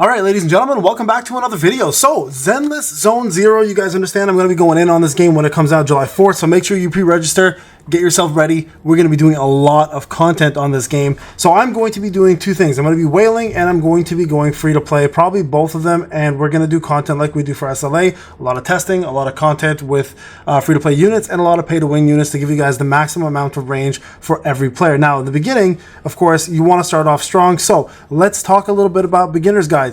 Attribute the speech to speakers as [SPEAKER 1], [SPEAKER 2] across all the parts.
[SPEAKER 1] Alright, ladies and gentlemen, welcome back to another video. So, Zenless Zone Zero, you guys understand I'm going to be going in on this game when it comes out July 4th, so make sure you pre-register, get yourself ready. We're going to be doing a lot of content on this game. So I'm going to be doing two things. I'm going to be whaling and I'm going to be going free to play, probably both of them, and we're going to do content like we do for SLA, a lot of testing, a lot of content with free to play units, and a lot of pay to win units to give you guys the maximum amount of range for every player. Now, in the beginning, of course, you want to start off strong, so let's talk a little bit about beginner's guides.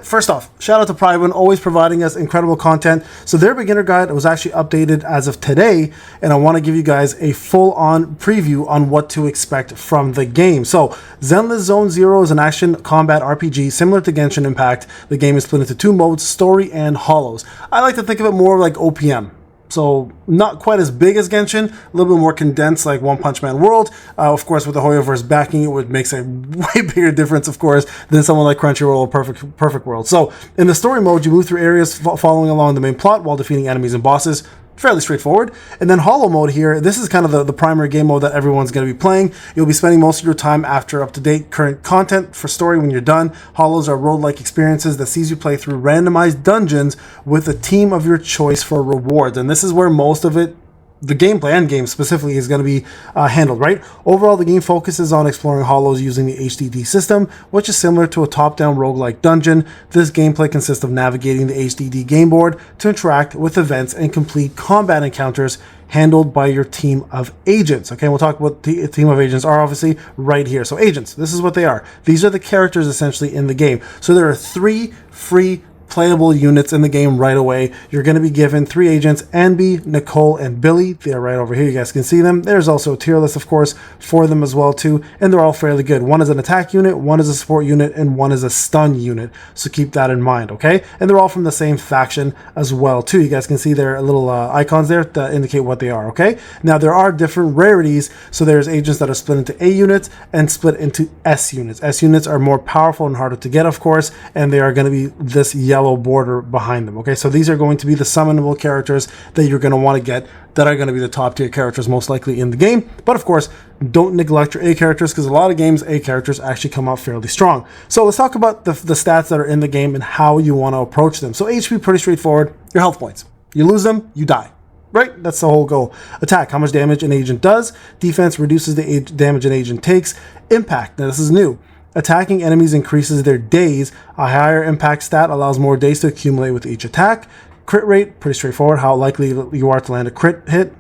[SPEAKER 1] First off, shout out to Prydwen, always providing us incredible content. So their beginner guide was actually updated as of today, and I want to give you guys a full-on preview on what to expect from the game. So Zenless Zone Zero is an action combat RPG similar to Genshin Impact. The game is split into two modes, story and hollows. I like to think of it more like OPM. So not quite as big as Genshin, a little bit more condensed like One Punch Man World. Of course, with the Hoyoverse backing it, which makes a way bigger difference, of course, than someone like Crunchyroll or Perfect World. So in the story mode, you move through areas following along the main plot while defeating enemies and bosses. Fairly straightforward. And then hollow mode here, this is kind of the primary game mode that everyone's going to be playing. You'll be spending most of your time after up-to-date current content for story when you're done. Hollows are road-like experiences that sees you play through randomized dungeons with a team of your choice for rewards. And this is where most of it, the gameplay end game specifically, is going to be handled, right? Overall, the game focuses on exploring hollows using the HDD system, which is similar to a top-down roguelike dungeon. This gameplay consists of navigating the HDD game board to interact with events and complete combat encounters handled by your team of agents. Okay, we'll talk about the team of agents are obviously right here. So agents, this is what they are. These are the characters essentially in the game. So there are 3 free playable units in the game right away. You're going to be given 3 agents, Anby, Nicole, and Billy. They're right over here. You guys can see them. There's also a tier list, of course, for them as well, too. And they're all fairly good. One is an attack unit, one is a support unit, and one is a stun unit. So keep that in mind, okay? And they're all from the same faction as well, too. You guys can see their little icons there that indicate what they are, okay? Now, there are different rarities. So there's agents that are split into A units and split into S units. S units are more powerful and harder to get, of course, and they are going to be this yellow border behind them. Okay, so these are going to be the summonable characters that you're going to want to get, that are going to be the top tier characters most likely in the game. But of course, don't neglect your A characters, because a lot of games A characters actually come out fairly strong. So let's talk about the stats that are in the game and how you want to approach them. So HP, pretty straightforward. Your health points, you lose them, you die. Right? That's the whole goal. Attack, how much damage an agent does. Defense reduces the damage an agent takes. Impact, now this is new. Attacking enemies increases their days. A higher impact stat allows more days to accumulate with each attack. Crit rate, pretty straightforward, how likely you are to land a crit hit.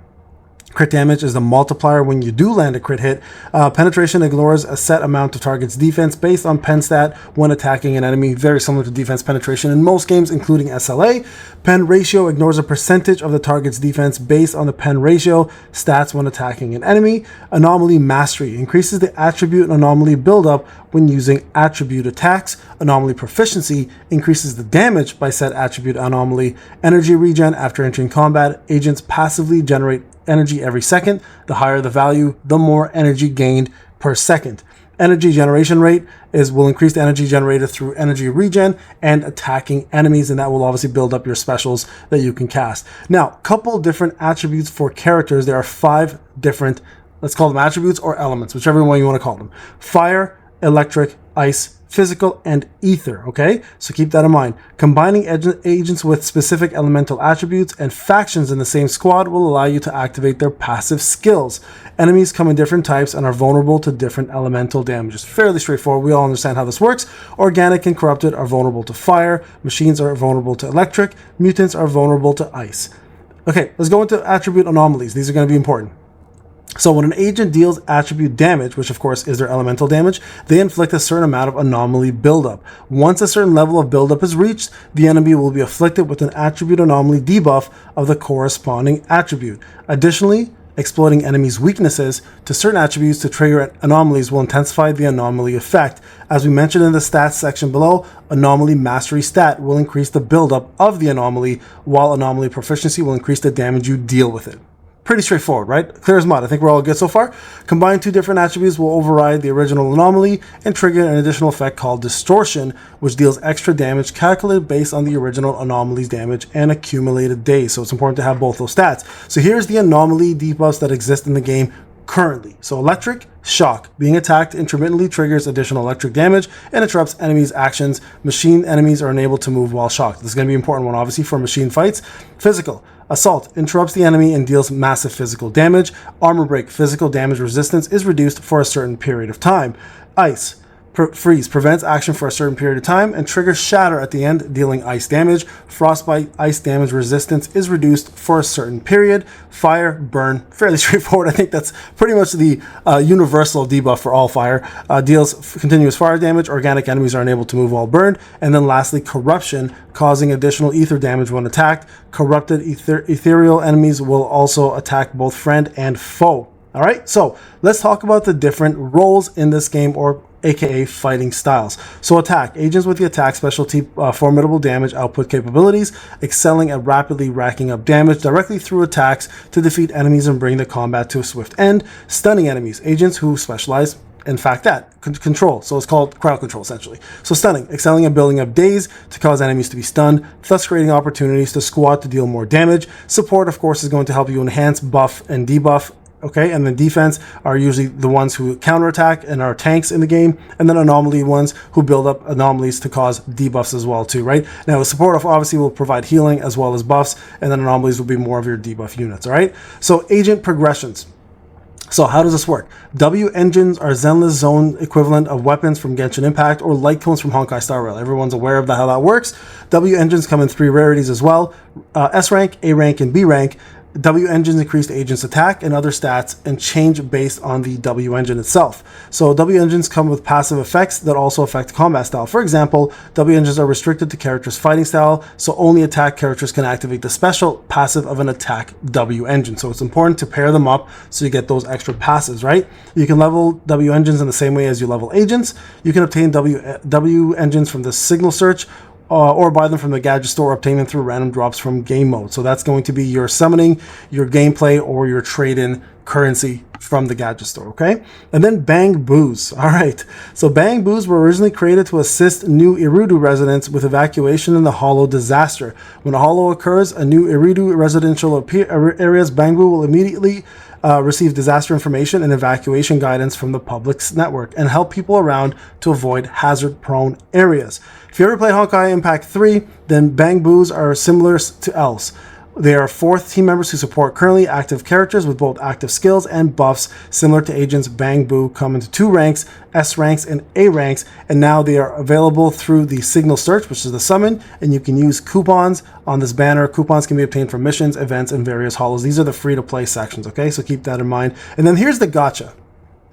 [SPEAKER 1] Crit damage is the multiplier when you do land a crit hit. Penetration ignores a set amount of target's defense based on pen stat when attacking an enemy, very similar to defense penetration in most games, including SLA. Pen ratio ignores a percentage of the target's defense based on the pen ratio stats when attacking an enemy. Anomaly mastery increases the attribute and anomaly buildup when using attribute attacks. Anomaly proficiency increases the damage by said attribute anomaly. Energy regen after entering combat. Agents passively generate energy every second. The higher the value, the more energy gained per second. Energy generation rate will increase the energy generated through energy regen and attacking enemies, and that will obviously build up your specials that you can cast. Now, couple different attributes for characters. There are 5 different, let's call them attributes or elements, whichever one you want to call them. Fire, electric, ice, physical, and ether, okay? So keep that in mind. Combining agents with specific elemental attributes and factions in the same squad will allow you to activate their passive skills. Enemies come in different types and are vulnerable to different elemental damages. Fairly straightforward. We all understand how this works. Organic and corrupted are vulnerable to fire. Machines are vulnerable to electric. Mutants are vulnerable to ice. Okay, let's go into attribute anomalies. These are going to be important. So when an agent deals attribute damage, which of course is their elemental damage, they inflict a certain amount of anomaly buildup. Once a certain level of buildup is reached, the enemy will be afflicted with an attribute anomaly debuff of the corresponding attribute. Additionally, exploiting enemies' weaknesses to certain attributes to trigger anomalies will intensify the anomaly effect. As we mentioned in the stats section below, anomaly mastery stat will increase the buildup of the anomaly, while anomaly proficiency will increase the damage you deal with it. Pretty straightforward, right? Clear as mud. I think we're all good so far. Combine 2 different attributes will override the original anomaly and trigger an additional effect called distortion, which deals extra damage calculated based on the original anomaly's damage and accumulated days. So it's important to have both those stats. So here's the anomaly debuffs that exist in the game currently. So electric, shock. Being attacked intermittently triggers additional electric damage and interrupts enemies' actions. Machine enemies are unable to move while shocked. This is going to be an important one, obviously, for machine fights. Physical. Assault interrupts the enemy and deals massive physical damage. Armor break. Physical damage resistance is reduced for a certain period of time. Ice. Freeze prevents action for a certain period of time and triggers shatter at the end, dealing ice damage. Frostbite, ice damage resistance is reduced for a certain period. Fire, burn, fairly straightforward. I think that's pretty much the universal debuff for all fire. Deals continuous fire damage. Organic enemies are unable to move while burned. And then lastly, corruption, causing additional ether damage when attacked. Corrupted ethereal enemies will also attack both friend and foe. All right, so let's talk about the different roles in this game, or aka fighting styles. So attack. Agents with the attack specialty, formidable damage output capabilities, excelling at rapidly racking up damage directly through attacks to defeat enemies and bring the combat to a swift end. Stunning enemies. Agents who specialize in fact that control, so it's called crowd control essentially. So stunning, excelling at building up daze to cause enemies to be stunned, thus creating opportunities to squad to deal more damage. Support, of course, is going to help you enhance, buff, and debuff. Okay, and then defense are usually the ones who counterattack and are tanks in the game, and then anomaly ones who build up anomalies to cause debuffs as well too, right? Now support obviously will provide healing as well as buffs, and then anomalies will be more of your debuff units, all right? So agent progressions. So how does this work? W engines are Zenless zone equivalent of weapons from Genshin Impact or light cones from Honkai Star Rail. Everyone's aware of how that works. W engines come in 3 rarities as well: S rank, A rank, and B rank. W engines increase the agent's attack and other stats and change based on the W engine itself. So W engines come with passive effects that also affect combat style. For example, W engines are restricted to characters' fighting style, so only attack characters can activate the special passive of an attack W engine. So it's important to pair them up so you get those extra passives, right? You can level W engines in the same way as you level agents. You can obtain W engines from the signal search, or buy them from the gadget store, obtain them through random drops from game mode. So that's going to be your summoning, your gameplay, or your trade-in currency from the gadget store, okay? And then Bangboos. All right, so Bangboos were originally created to assist new Iridu residents with evacuation in the Hollow disaster. When a Hollow occurs, a new Iridu residential areas, Bangboo will immediately receive disaster information and evacuation guidance from the public's network and help people around to avoid hazard-prone areas. If you ever played Honkai Impact 3, then Bangboos are similar to elves. They are 4th team members who support currently active characters with both active skills and buffs. Similar to agents, Bangboo come into 2 ranks, S ranks and A ranks, and now they are available through the signal search, which is the summon, and you can use coupons on this banner. Coupons can be obtained from missions, events, and various hollows. These are the free-to-play sections, okay? So keep that in mind. And then here's the gacha.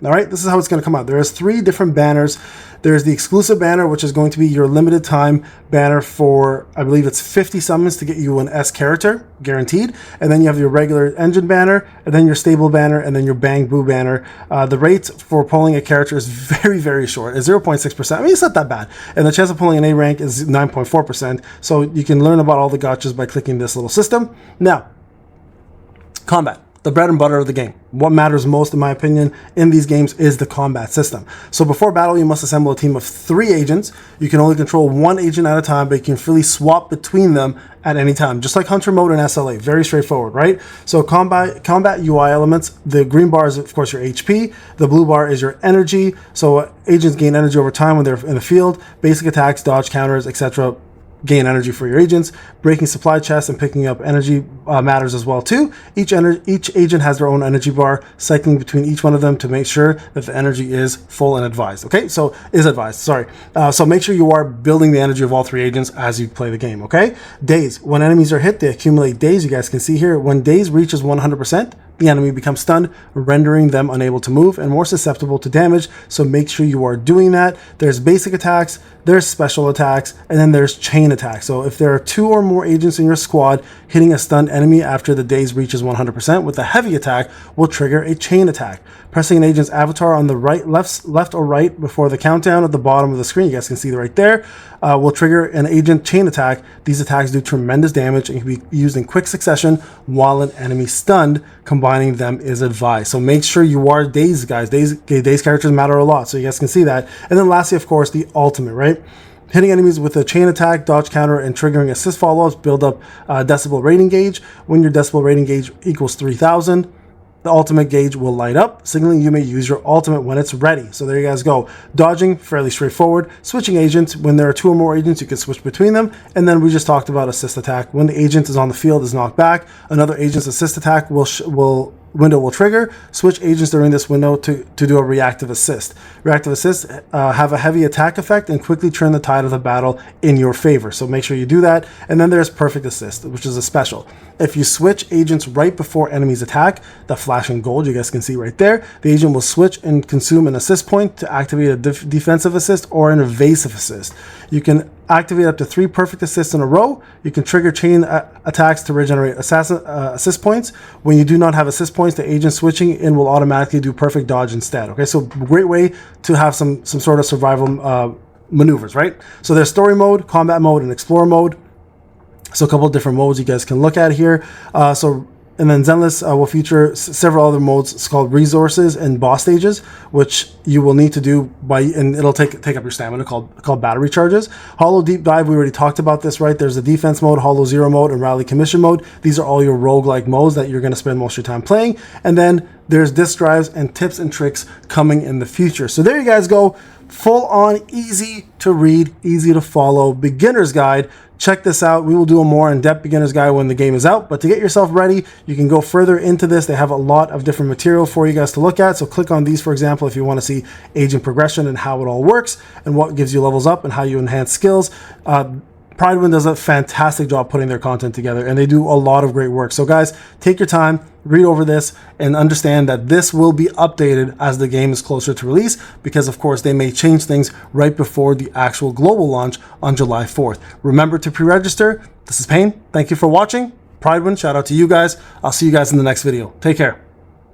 [SPEAKER 1] All right, this is how it's going to come out. There's 3 different banners. There's the exclusive banner, which is going to be your limited time banner for, I believe it's 50 summons to get you an S character, guaranteed. And then you have your regular engine banner, and then your stable banner, and then your Bangboo banner. The rate for pulling a character is very, very short. It's 0.6%. I mean, it's not that bad. And the chance of pulling an A rank is 9.4%. So you can learn about all the gachas by clicking this little system. Now, combat. The bread and butter of the game. What matters most, in my opinion, in these games is the combat system. So before battle, you must assemble a team of 3 agents. You can only control 1 agent at a time, but you can freely swap between them at any time, just like Hunter mode and SLA. Very straightforward, right? So combat UI elements, the green bar is, of course, your HP. The blue bar is your energy. So agents gain energy over time when they're in the field. Basic attacks, dodge counters, etc. gain energy for your agents. Breaking supply chests and picking up energy matters as well too. Each agent has their own energy bar, cycling between each one of them to make sure that the energy is full and advised. Okay, so is advised, sorry. So make sure you are building the energy of all 3 agents as you play the game, okay? Daze. When enemies are hit, they accumulate daze. You guys can see here, when daze reaches 100%, the enemy becomes stunned, rendering them unable to move and more susceptible to damage, so make sure you are doing that. There's basic attacks, there's special attacks, and then there's chain attacks. So if there are 2 or more agents in your squad, hitting a stunned enemy after the daze reaches 100% with a heavy attack will trigger a chain attack. Pressing an agent's avatar on the left or right before the countdown at the bottom of the screen, you guys can see right there, will trigger an agent chain attack. These attacks do tremendous damage and can be used in quick succession while an enemy stunned. Combining them is advised. So make sure you are dazed, guys. Dazed characters matter a lot, so you guys can see that. And then lastly, of course, the ultimate, right? Hitting enemies with a chain attack, dodge counter, and triggering assist follow-ups build up decibel rating gauge. When your decibel rating gauge equals 3,000, the ultimate gauge will light up, signaling you may use your ultimate when it's ready. So there you guys go. Dodging, fairly straightforward. Switching agents, when there are 2 or more agents, you can switch between them. And then we just talked about assist attack. When the agent is on the field, is knocked back, another agent's assist attack window will trigger. Switch agents during this window to do a reactive assist. Reactive assists have a heavy attack effect and quickly turn the tide of the battle in your favor. So make sure you do that. And then there's perfect assist, which is a special. If you switch agents right before enemies attack, the flashing gold you guys can see right there, the agent will switch and consume an assist point to activate a defensive assist or an evasive assist. You can activate up to 3 perfect assists in a row. You can trigger chain attacks to regenerate assist points. When you do not have assist points, the agent switching in will automatically do perfect dodge instead. Okay, so great way to have some sort of survival maneuvers, right? So there's story mode, combat mode, and explorer mode. So a couple of different modes you guys can look at here. And then Zenless will feature several other modes. It's called resources and boss stages, which you will need to do and it'll take up your stamina, called battery charges. Hollow Deep Dive, we already talked about this, right? There's a defense mode, Hollow Zero mode, and Rally Commission mode. These are all your roguelike modes that you're going to spend most of your time playing. And then there's disc drives and tips and tricks coming in the future. So there you guys go. Full on, easy to read, easy to follow, beginner's guide. Check this out. We will do a more in-depth beginner's guide when the game is out, but to get yourself ready, you can go further into this. They have a lot of different material for you guys to look at. So click on these, for example, if you want to see agent progression and how it all works and what gives you levels up and how you enhance skills. Prydwen does a fantastic job putting their content together, and they do a lot of great work. So guys, take your time, read over this, and understand that this will be updated as the game is closer to release, because of course they may change things right before the actual global launch on July 4th. Remember to pre-register. This is Payne. Thank you for watching. Prydwen, shout out to you guys. I'll see you guys in the next video. Take care.